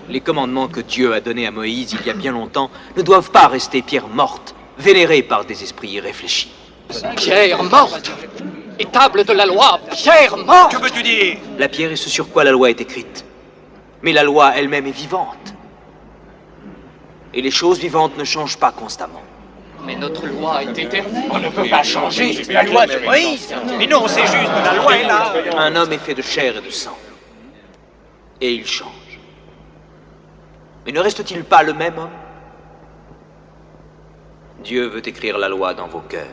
Les commandements que Dieu a donnés à Moïse il y a bien longtemps ne doivent pas rester pierre morte, vénérée par des esprits irréfléchis. Pierre morte! Étable de la loi, pierre morte! Que veux-tu dire? La pierre est ce sur quoi la loi est écrite. Mais la loi elle-même est vivante. Et les choses vivantes ne changent pas constamment. Mais notre loi est éternelle. On ne peut pas changer la loi de Moïse. Mais non, c'est juste, la loi est là. Un homme est fait de chair et de sang. Et il change. Mais ne reste-t-il pas le même homme? Dieu veut écrire la loi dans vos cœurs.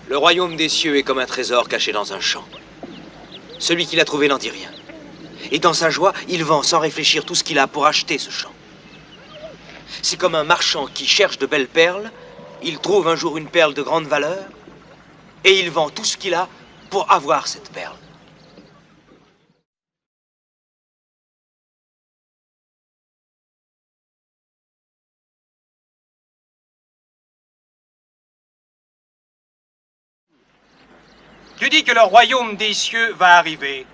Le royaume des cieux est comme un trésor caché dans un champ. Celui qui l'a trouvé n'en dit rien. Et dans sa joie, il vend sans réfléchir tout ce qu'il a pour acheter ce champ. C'est comme un marchand qui cherche de belles perles. Il trouve un jour une perle de grande valeur et il vend tout ce qu'il a pour avoir cette perle. Tu dis que le royaume des cieux va arriver.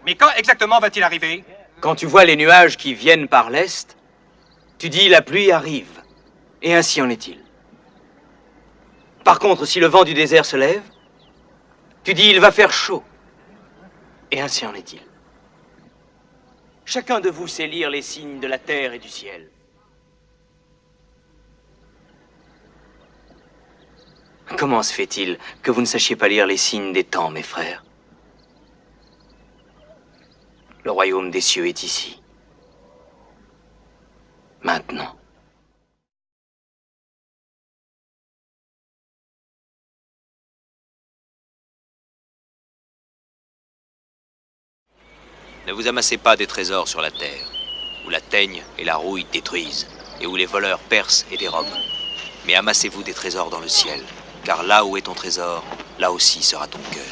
Mais quand exactement va-t-il arriver? Quand tu vois les nuages qui viennent par l'est, tu dis la pluie arrive. Et ainsi en est-il. Par contre, si le vent du désert se lève, tu dis il va faire chaud. Et ainsi en est-il. Chacun de vous sait lire les signes de la terre et du ciel. Comment se fait-il que vous ne sachiez pas lire les signes des temps, mes frères? Le royaume des cieux est ici. Maintenant. Ne vous amassez pas des trésors sur la terre, où la teigne et la rouille détruisent, et où les voleurs percent et dérobent. Mais amassez-vous des trésors dans le ciel, car là où est ton trésor, là aussi sera ton cœur.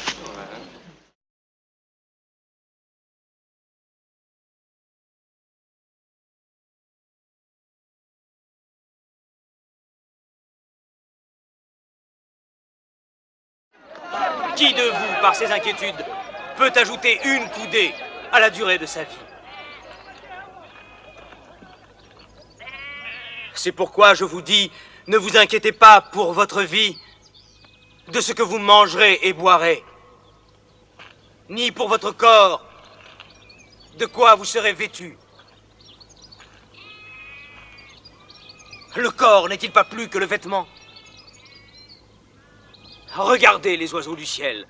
Qui de vous, par ses inquiétudes, peut ajouter une coudée à la durée de sa vie? C'est pourquoi je vous dis, ne vous inquiétez pas pour votre vie, de ce que vous mangerez et boirez, ni pour votre corps, de quoi vous serez vêtus. Le corps n'est-il pas plus que le vêtement? Regardez les oiseaux du ciel.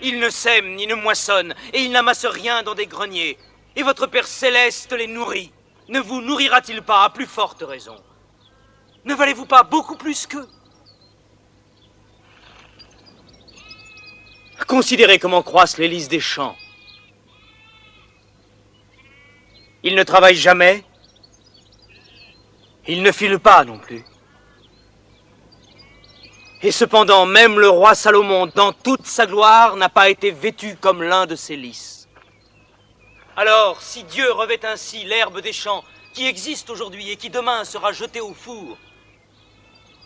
Ils ne sèment ni ne moissonnent, et ils n'amassent rien dans des greniers. Et votre Père céleste les nourrit. Ne vous nourrira-t-il pas à plus forte raison? Ne valez-vous pas beaucoup plus qu'eux? Considérez comment croissent les lys des champs. Ils ne travaillent jamais. Ils ne filent pas non plus. Et cependant, même le roi Salomon, dans toute sa gloire, n'a pas été vêtu comme l'un de ces lys. Alors, si Dieu revêt ainsi l'herbe des champs, qui existe aujourd'hui et qui demain sera jetée au four,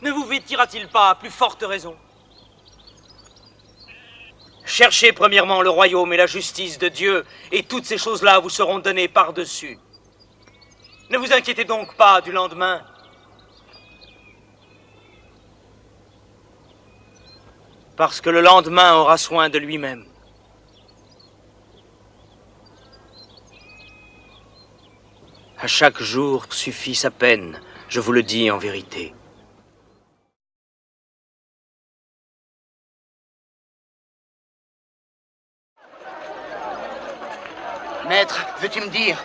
ne vous vêtira-t-il pas à plus forte raison? Cherchez premièrement le royaume et la justice de Dieu, et toutes ces choses-là vous seront données par-dessus. Ne vous inquiétez donc pas du lendemain. Parce que le lendemain aura soin de lui-même. À chaque jour suffit sa peine, je vous le dis en vérité. Maître, veux-tu me dire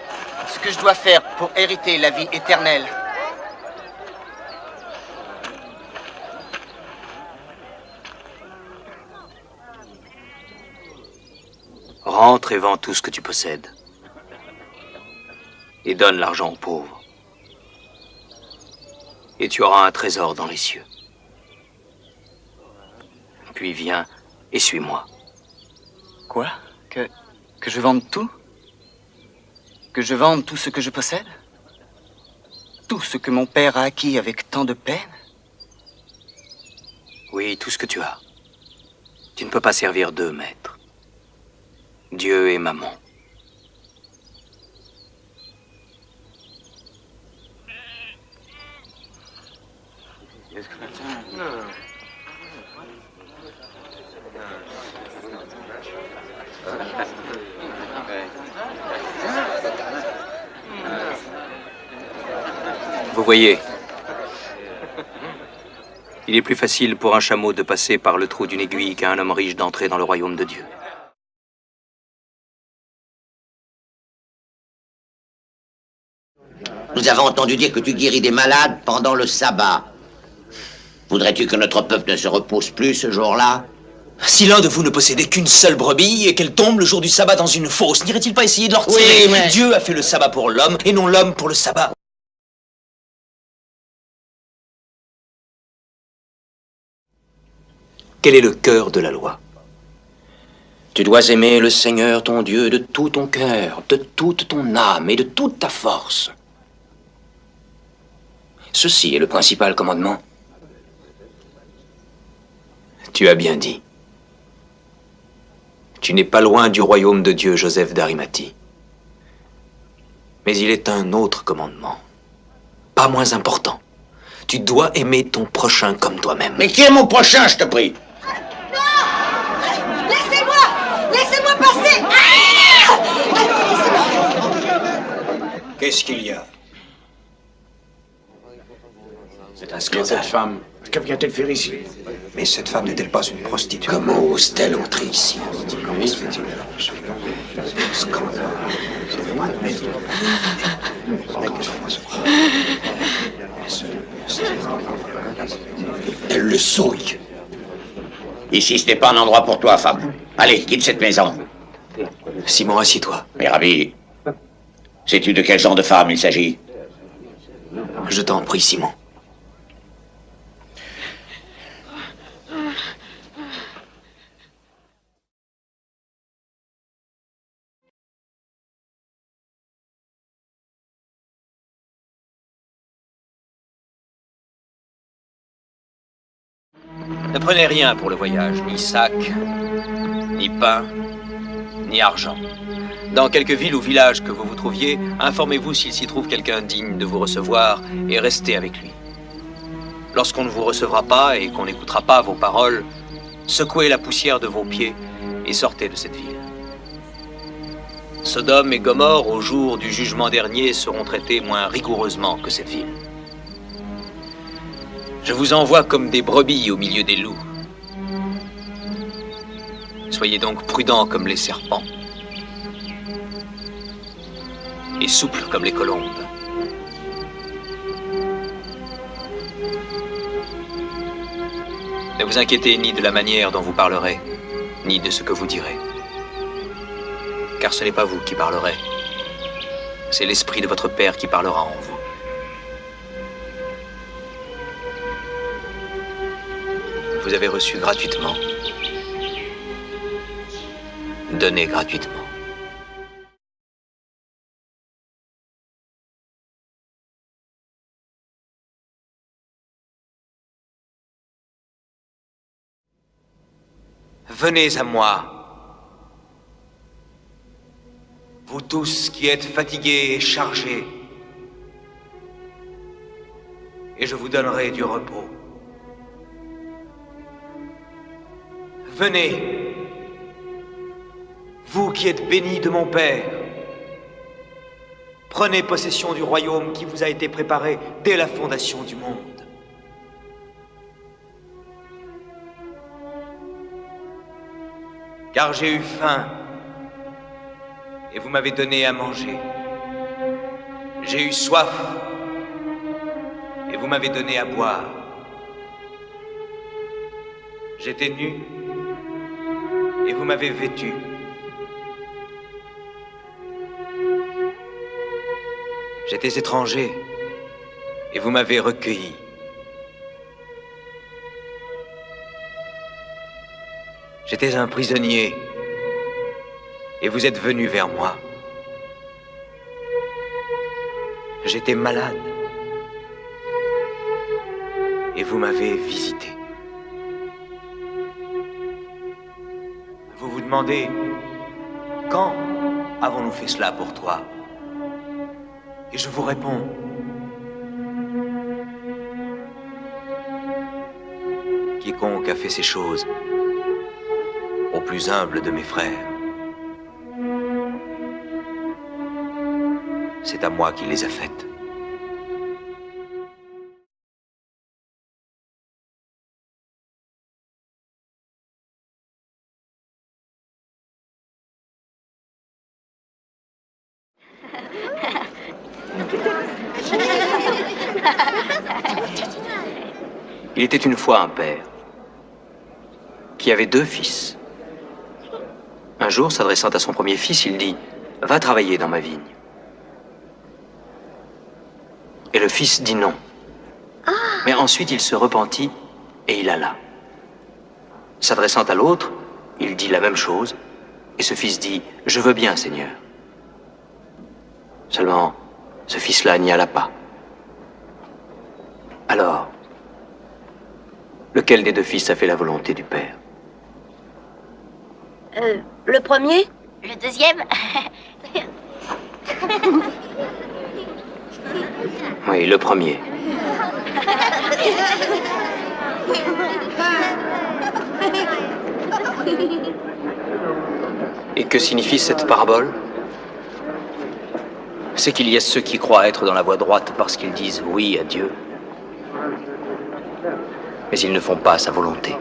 ce que je dois faire pour hériter la vie éternelle? Rentre et vends tout ce que tu possèdes. Et donne l'argent aux pauvres. Et tu auras un trésor dans les cieux. Puis viens et suis-moi. Quoi? Que je vende tout? Que je vende tout ce que je possède? tout ce que mon père a acquis avec tant de peine? Oui, tout ce que tu as. Tu ne peux pas servir deux maîtres. Dieu et maman. Vous voyez, il est plus facile pour un chameau de passer par le trou d'une aiguille qu'à un homme riche d'entrer dans le royaume de Dieu. Nous avons entendu dire que tu guéris des malades pendant le sabbat. Voudrais-tu que notre peuple ne se repose plus ce jour-là? Si l'un de vous ne possédait qu'une seule brebis et qu'elle tombe le jour du sabbat dans une fosse, n'irait-il pas essayer de leur retirer? Oui, mais... Dieu a fait le sabbat pour l'homme et non l'homme pour le sabbat. Quel est le cœur de la loi? Tu dois aimer le Seigneur ton Dieu de tout ton cœur, de toute ton âme et de toute ta force. Ceci est le principal commandement. Tu as bien dit. Tu n'es pas loin du royaume de Dieu, Joseph d'Arimathie. Mais il est un autre commandement, pas moins important. Tu dois aimer ton prochain comme toi-même. Mais qui est mon prochain, je te prie? Laissez-moi passer. Qu'est-ce qu'il y a? C'est un scandale. Cette femme, que vient-elle faire ici? Mais cette femme n'est-elle pas une prostituée? Comment ose-t-elle entrer ici? Elle le souille. Ici, ce n'est pas un endroit pour toi, femme. Allez, quitte cette maison. Simon, assieds-toi. Mais Rabbi, sais-tu de quel genre de femme il s'agit? Je t'en prie, Simon. Ne prenez rien pour le voyage, ni sac, ni pain, ni argent. Dans quelque ville ou village que vous vous trouviez, informez-vous s'il s'y trouve quelqu'un digne de vous recevoir et restez avec lui. Lorsqu'on ne vous recevra pas et qu'on n'écoutera pas vos paroles, secouez la poussière de vos pieds et sortez de cette ville. Sodome et Gomorrhe, au jour du jugement dernier, seront traités moins rigoureusement que cette ville. Je vous envoie comme des brebis au milieu des loups. Soyez donc prudents comme les serpents et souples comme les colombes. Ne vous inquiétez ni de la manière dont vous parlerez, ni de ce que vous direz. Car ce n'est pas vous qui parlerez, c'est l'Esprit de votre Père qui parlera en vous. Vous avez reçu gratuitement. Donnez gratuitement. Venez à moi, vous tous qui êtes fatigués et chargés, et je vous donnerai du repos. Venez, vous qui êtes bénis de mon Père, prenez possession du royaume qui vous a été préparé dès la fondation du monde. Car j'ai eu faim, et vous m'avez donné à manger. J'ai eu soif, et vous m'avez donné à boire. J'étais nu, et vous m'avez vêtu. J'étais étranger, et vous m'avez recueilli. J'étais un prisonnier, et vous êtes venus vers moi. J'étais malade, et vous m'avez visité. Vous vous demandez, quand avons-nous fait cela pour toi? Et je vous réponds, quiconque a fait ces choses au plus humble de mes frères, c'est à moi qu'il les a faites. Il était une fois un père qui avait 2 fils. Un jour, s'adressant à son premier fils, il dit « Va travailler dans ma vigne ». Et le fils dit non. Mais ensuite, il se repentit et il alla. S'adressant à l'autre, il dit la même chose, et ce fils dit « Je veux bien, Seigneur ». Seulement, ce fils-là n'y alla pas. Alors, lequel des 2 fils a fait la volonté du père? Le premier? Le deuxième? Oui, le premier. Et que signifie cette parabole? C'est qu'il y a ceux qui croient être dans la voie droite parce qu'ils disent oui à Dieu, mais ils ne font pas sa volonté.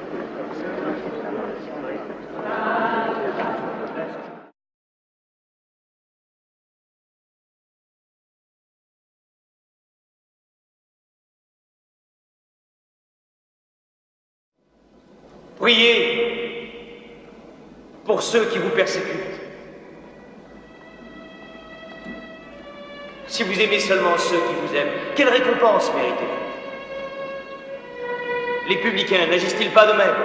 Priez pour ceux qui vous persécutent. Si vous aimez seulement ceux qui vous aiment, quelle récompense méritez-vous? Les publicains n'agissent-ils pas de même?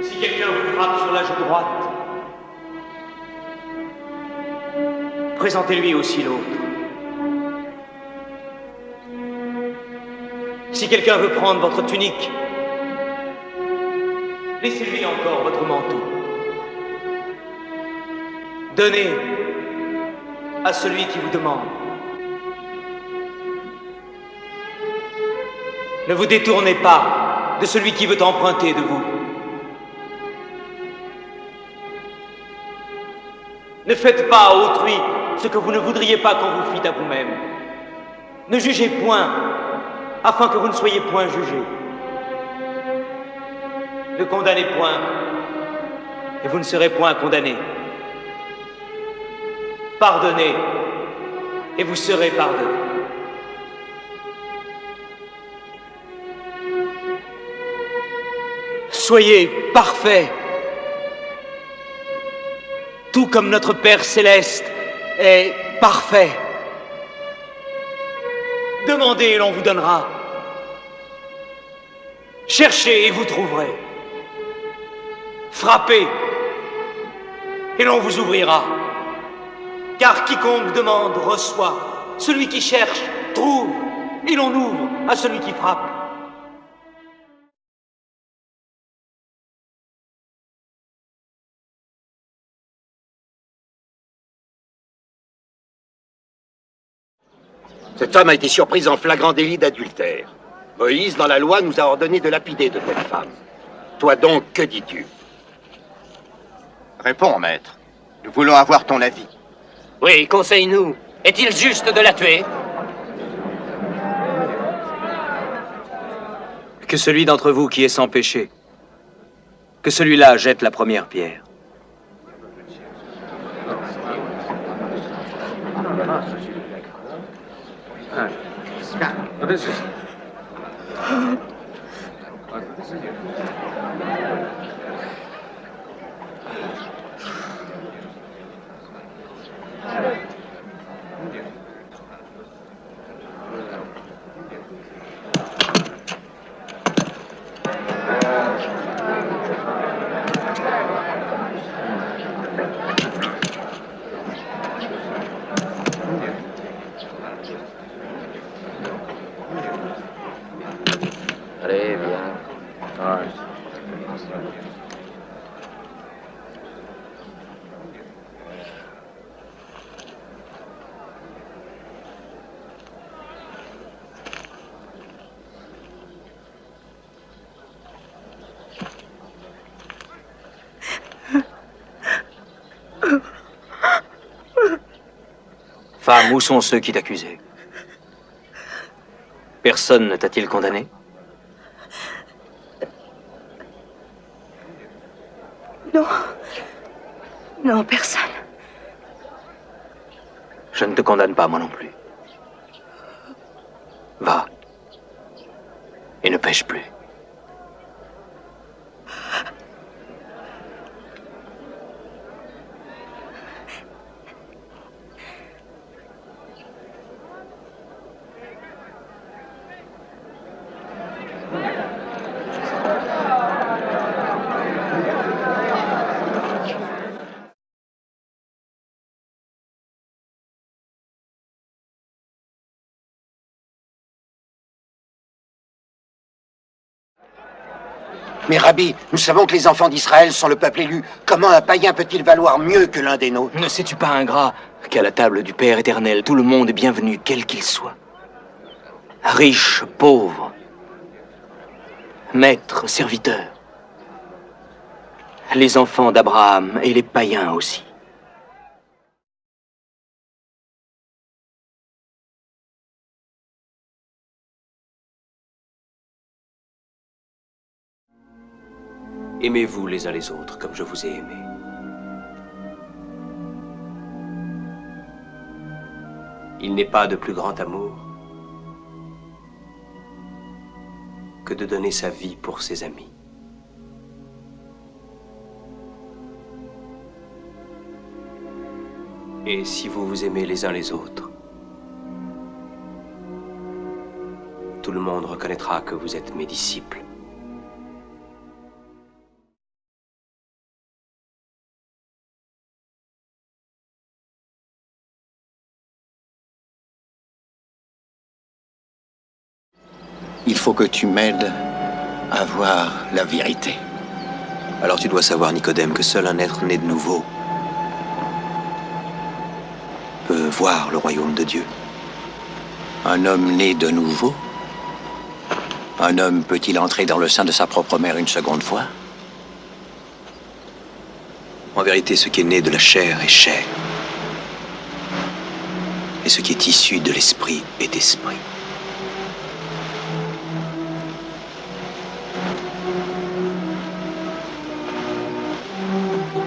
Si quelqu'un vous frappe sur la joue droite, présentez-lui aussi l'autre. Si quelqu'un veut prendre votre tunique, laissez-lui encore votre manteau. Donnez à celui qui vous demande. Ne vous détournez pas de celui qui veut emprunter de vous. Ne faites pas à autrui ce que vous ne voudriez pas qu'on vous fît à vous-même. Ne jugez point, afin que vous ne soyez point jugés. Ne condamnez point, et vous ne serez point condamnés. Pardonnez, et vous serez pardonnés. Soyez parfaits, tout comme notre Père céleste est parfait. Demandez et l'on vous donnera. Cherchez et vous trouverez. Frappez et l'on vous ouvrira. Car quiconque demande reçoit. Celui qui cherche trouve et l'on ouvre à celui qui frappe. Cette femme a été surprise en flagrant délit d'adultère. Moïse, dans la loi, nous a ordonné de lapider de telles femmes. Toi donc, que dis-tu? Réponds, maître. Nous voulons avoir ton avis. Oui, conseille-nous. Est-il juste de la tuer? Que celui d'entre vous qui est sans péché, que celui-là jette la première pierre. Femme, où sont ceux qui t'accusaient? Personne ne t'a-t-il condamné? Non. Non, personne. Je ne te condamne pas, moi non plus. Va. Et ne pêche plus. Mais Rabbi, nous savons que les enfants d'Israël sont le peuple élu. Comment un païen peut-il valoir mieux que l'un des nôtres? Ne sais-tu pas, ingrat, qu'à la table du Père éternel, tout le monde est bienvenu, quel qu'il soit. Riche, pauvre, maître, serviteur. Les enfants d'Abraham et les païens aussi. Aimez-vous les uns les autres comme je vous ai aimé. Il n'est pas de plus grand amour que de donner sa vie pour ses amis. Et si vous vous aimez les uns les autres, tout le monde reconnaîtra que vous êtes mes disciples. Il faut que tu m'aides à voir la vérité. Alors tu dois savoir, Nicodème, que seul un être né de nouveau peut voir le royaume de Dieu. Un homme né de nouveau? Un homme peut-il entrer dans le sein de sa propre mère une seconde fois? En vérité, ce qui est né de la chair est chair. Et ce qui est issu de l'esprit est esprit.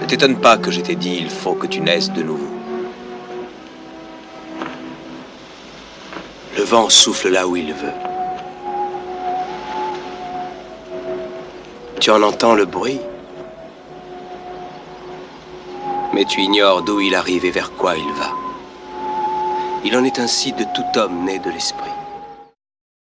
Ne t'étonne pas que je t'ai dit, il faut que tu naisses de nouveau. Le vent souffle là où il veut. Tu en entends le bruit, mais tu ignores d'où il arrive et vers quoi il va. Il en est ainsi de tout homme né de l'esprit.